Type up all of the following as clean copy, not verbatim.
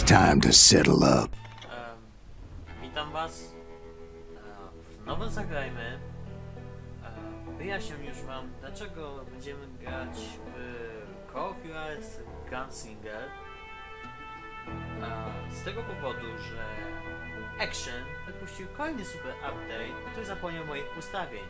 time to settle up. Witam was w nowym Zagrajmy. Wyjaśnię już wam, dlaczego będziemy grać w Juarez Gunslinger. Z tego powodu, że Action wypuścił kolejny super update, który zapomniał moich ustawień.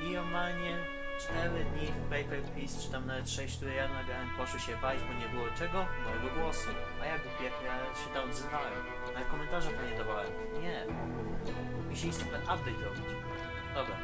I normalnie 4 dni w Paper Peace, czy tam nawet 6, które ja nagrałem, poszły się walić, bo nie było czego? Mojego głosu. A ja głupie, ja się tam odzywałem. Na komentarze to nie dawałem. Nie. Musieli super update robić. Dobra.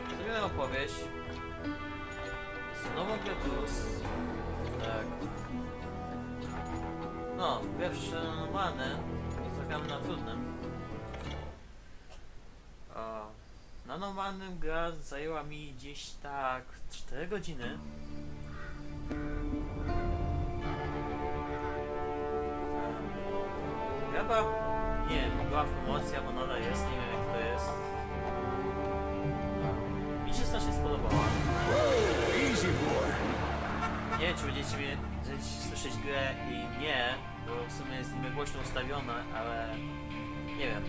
Zrobiłem opowieść. Z nową grę plus. Tak. No, pierwsze normalne. Zagramy na trudnym. Na normalnym gra zajęła mi gdzieś tak 4 godziny. Chyba, nie wiem, była promocja, bo nadal jest, nie wiem jak to jest. Mi się strasznie spodobała. Nie wiem, czy będziecie słyszeć grę i nie, bo w sumie jest niby głośno ustawione, ale nie wiem.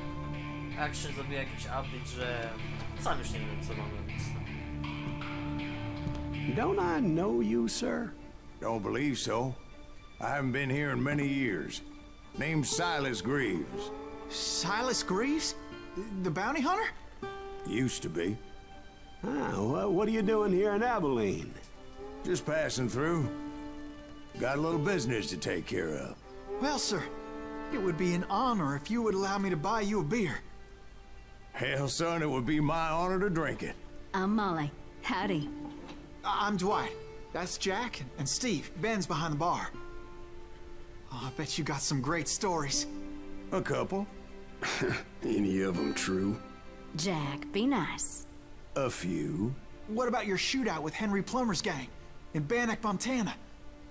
Action zrobił jakiś update, że sam już nie wiem co mam robić. Don't I know you, sir? Don't believe so. I haven't been here in many years. Name's Silas Greaves. Silas Greaves? The bounty hunter? Used to be. Ah, well, what are you doing here in Abilene? Just passing through. Got a little business to take care of. Well, sir, it would be an honor if you would allow me to buy you a beer. Hell, son, it would be my honor to drink it. I'm Molly. Howdy. I'm Dwight. That's Jack and Steve. Ben's behind the bar. Oh, I bet you got some great stories. A couple. Any of them true? Jack, be nice. A few. What about your shootout with Henry Plummer's gang in Bannock, Montana?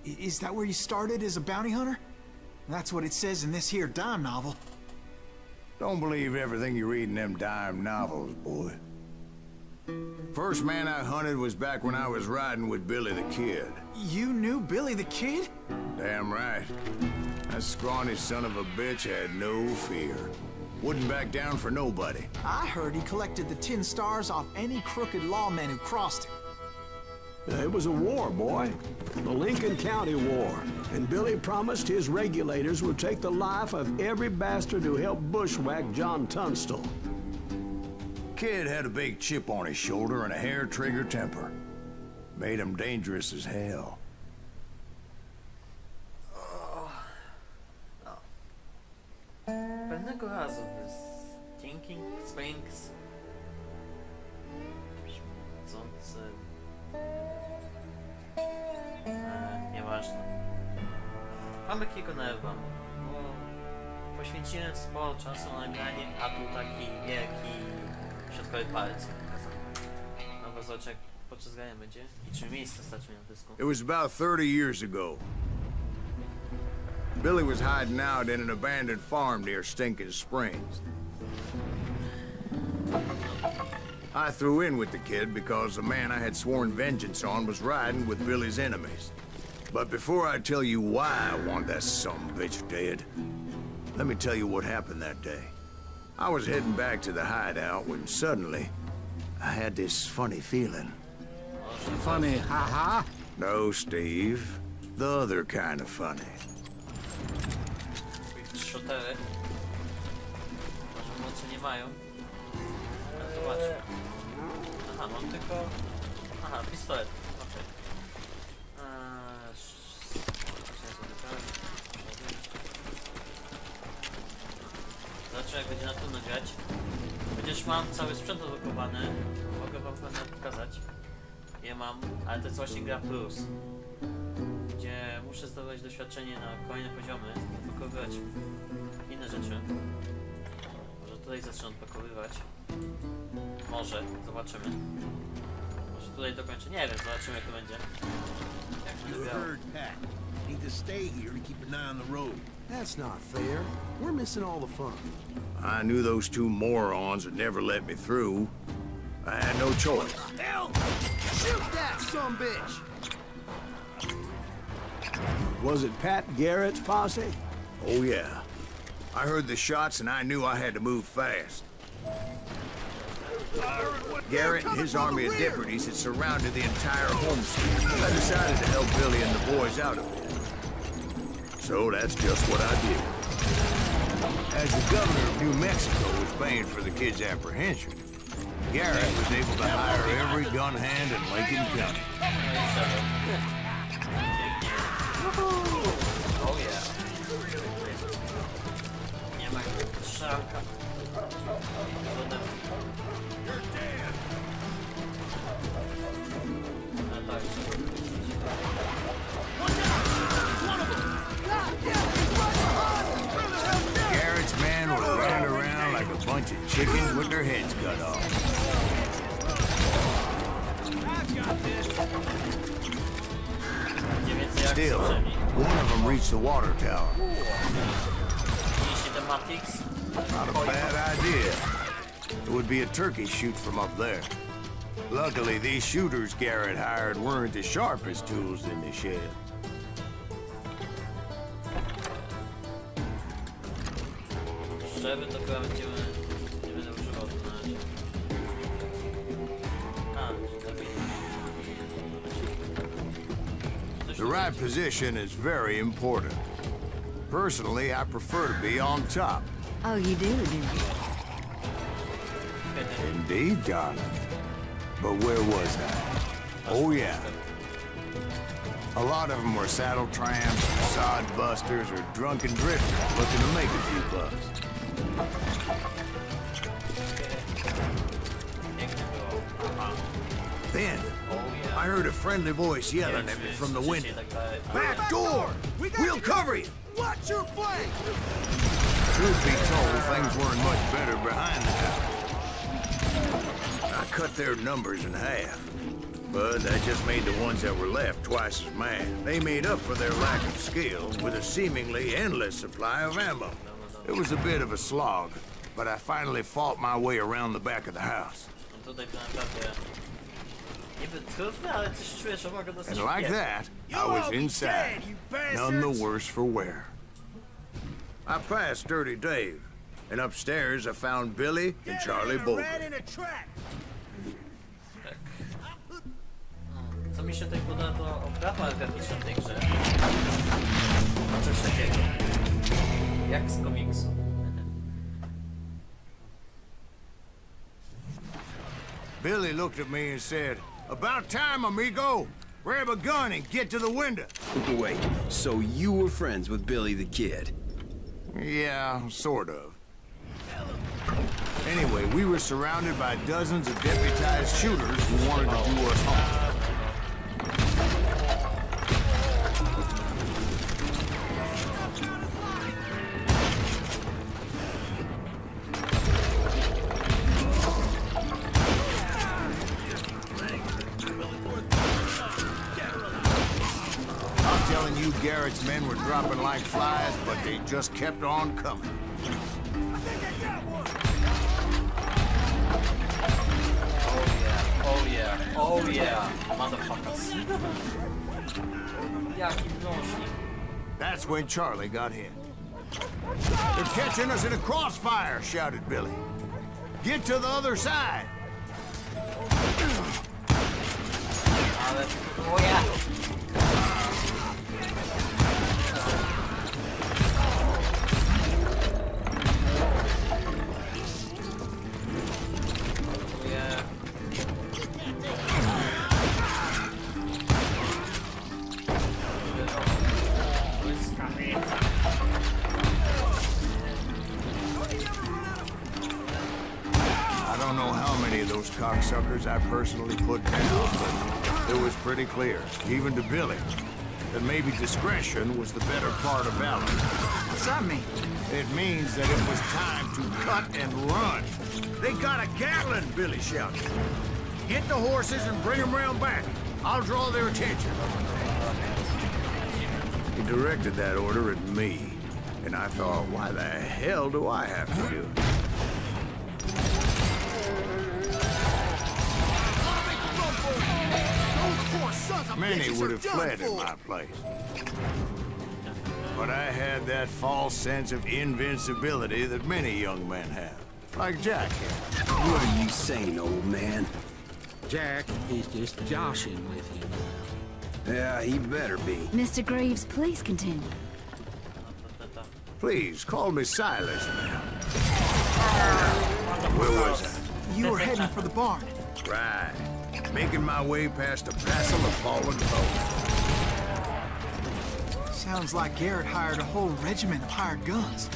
Is that where you started as a bounty hunter? That's what it says in this here dime novel. Don't believe everything you read in them dime novels, boy. First man I hunted was back when I was riding with Billy the Kid. You knew Billy the Kid? Damn right. That scrawny son of a bitch had no fear. Wouldn't back down for nobody. I heard he collected the 10 stars off any crooked lawmen who crossed him. It was a war, boy. The Lincoln County War. And Billy promised his regulators would take the life of every bastard who helped bushwhack John Tunstall. Kid had a big chip on his shoulder and a hair-trigger temper. Made him dangerous as hell. Pewnego razu z Dinking Springs śmierdzący... Nieważne. Mamy kilku nerwa, bo poświęciłem sporo czasu na nagranie, a tu taki wielki środkowy palec pokazany. Dobra, zobacz jak podczas grania będzie i czy miejsce stać mi na dysku. It was about 30 years ago. Billy was hiding out in an abandoned farm near Stinking Springs. I threw in with the kid because the man I had sworn vengeance on was riding with Billy's enemies. But before I tell you why I want that sumbitch dead, let me tell you what happened that day. I was heading back to the hideout when suddenly I had this funny feeling. Funny, haha? No, Steve. The other kind of funny. Shootery. Może mocy nie mają. Ale zobaczę. Aha, mam tylko... Aha, pistolet. Okej. Zobaczę jak będzie na trudno grać. Chociaż mam cały sprzęt odblokowany. Mogę wam pewnie pokazać. Je mam, ale to jest właśnie gra plus. Gdzie muszę zdobywać doświadczenie na kolejne poziomy, odblokowywać inne rzeczy. Może tutaj zacznę odblokowywać. Może, zobaczymy. Może tutaj dokończę, nie wiem, zobaczymy jak to będzie. Jak to będzie grało. Need to stay here and keep an eye on the road. That's not fair. We're missing all the fun. I knew those two morons would never let me through. I had no choice. Hell! Shoot that sumbitch! Was it Pat Garrett's posse? Oh, yeah. I heard the shots and I knew I had to move fast. Garrett and his army of deputies had surrounded the entire homestead. I decided to help Billy and the boys out of it. So that's just what I did. As the governor of New Mexico was paying for the kids' apprehension, Garrett was able to hire every gun hand in Lincoln County. Oh yeah. Nie ma strzałka. You're dead. A tak. Garrett's men were running around like a bunch of chickens with their heads cut off. Still, one of them reached the water tower. Not a bad idea. It would be a turkey shoot from up there. Luckily, these shooters Garrett hired weren't as sharp as tools in the shed. Żeby to chyba będziemy... Nie będę używał to na razie. The right position is very important. Personally, I prefer to be on top. Oh, you do, do you? Indeed, darling. But where was I? Oh, yeah. A lot of them were saddle tramps, sod busters, or drunken drifters looking to make a few bucks. Then, I heard a friendly voice yelling at me from the window. Back door! We'll cover you! Watch your flank! Truth be told, things weren't much better behind the house. I cut their numbers in half. But that just made the ones that were left twice as mad. They made up for their lack of skill with a seemingly endless supply of ammo. It was a bit of a slog, but I finally fought my way around the back of the house. And like that, I was inside, none the worse for wear. I passed Dirty Dave, and upstairs I found Billy and Charlie Bolger. Co mi się tutaj podoba, to oprawa graficzna w tej grze. Ma coś takiego. Jak z komiksu. Billy looked at me and said, "About time, amigo. Grab a gun and get to the window." Wait, so you were friends with Billy the Kid? Yeah, sort of. Anyway, we were surrounded by dozens of deputized shooters who wanted to do us harm. Garrett's men were dropping like flies, but they just kept on coming. Oh yeah, oh yeah, motherfuckers. Jaki mnożnik. That's when Charlie got hit. They're catching us in a crossfire, shouted Billy. Get to the other side. Oh yeah. Cocksuckers I personally put down, but it was pretty clear, even to Billy, that maybe discretion was the better part of valor. What's that mean? It means that it was time to cut and run. They got a Gatling, Billy shouted. Get the horses and bring them round back. I'll draw their attention. He directed that order at me, and I thought, why the hell do I have to do it? Many would have fled in my place. but I had that false sense of invincibility that many young men have. Like Jack here. What are you saying, old man? Jack is just joshing with you now. Yeah, he better be. Mr. Greaves, please continue. Please, call me Silas now. Where was I? You were heading for the barn. Right. Making my way past a passel of fallen foes. Sounds like Garrett hired a whole regiment of hired guns.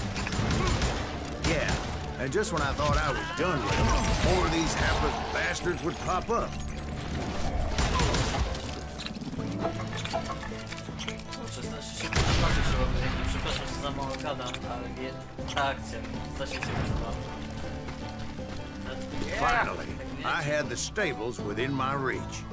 Yeah, and just when I thought I was done with them, more of these hapless bastards would pop up. Przepraszam, że za mało gadam, ale ta akcja strasznie się podoba. Finally, I had the stables within my reach.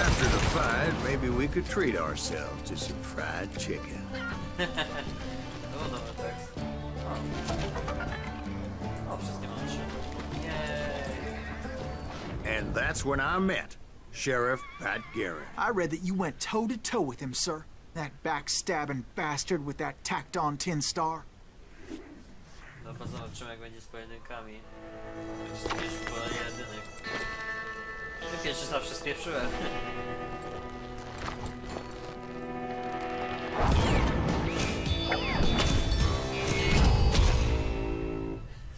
After the fight, maybe we could treat ourselves to some fried chicken. To był dobry tekst. O, wszystkie mamy trzy. Jej. And that's when I met Sheriff Pat Garrett. I read that you went toe-to-toe with him, sir. That backstabbing bastard with that tacked-on tin star. Dobra, zobaczymy jak będzie z pojedynkami. Spiesz po jedynek. Pierwszy zawsze spieprzyłem.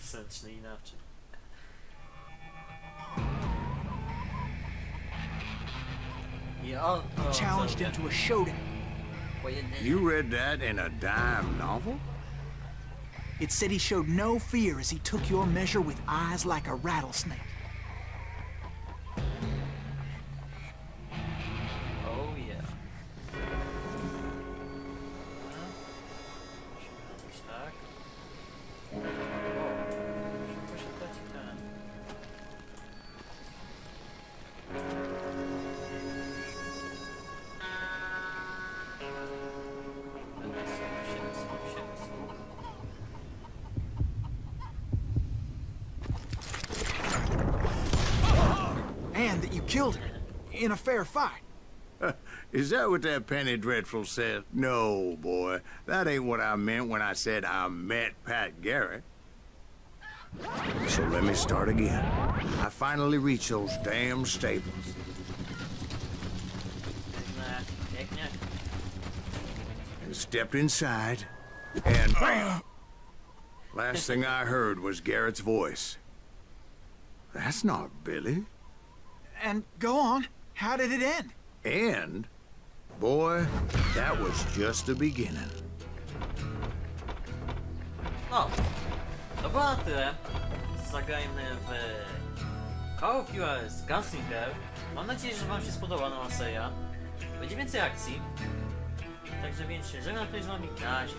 Sęczny inaczej. Challenged him to a showdown. You read that in a dime novel? It said he showed no fear as he took your measure with eyes like a rattlesnake. Oh yeah. Tak. O, szybko się traci ten. And that you killed him in a fair fight. Is that what that penny dreadful said? No, boy. That ain't what I meant when I said I met Pat Garrett. So let me start again. I finally reached those damn stables. And stepped inside, and bam! Last thing I heard was Garrett's voice. That's not Billy. And go on. How did it end? And, boy, that was just the beginning. No, to było na tyle. Zagrajmy w Call of Juarez Gunslinger. Mam nadzieję, że wam się spodoba nowa seria. Będzie więcej akcji. Także więc się żegnam tutaj z wami. Na razie.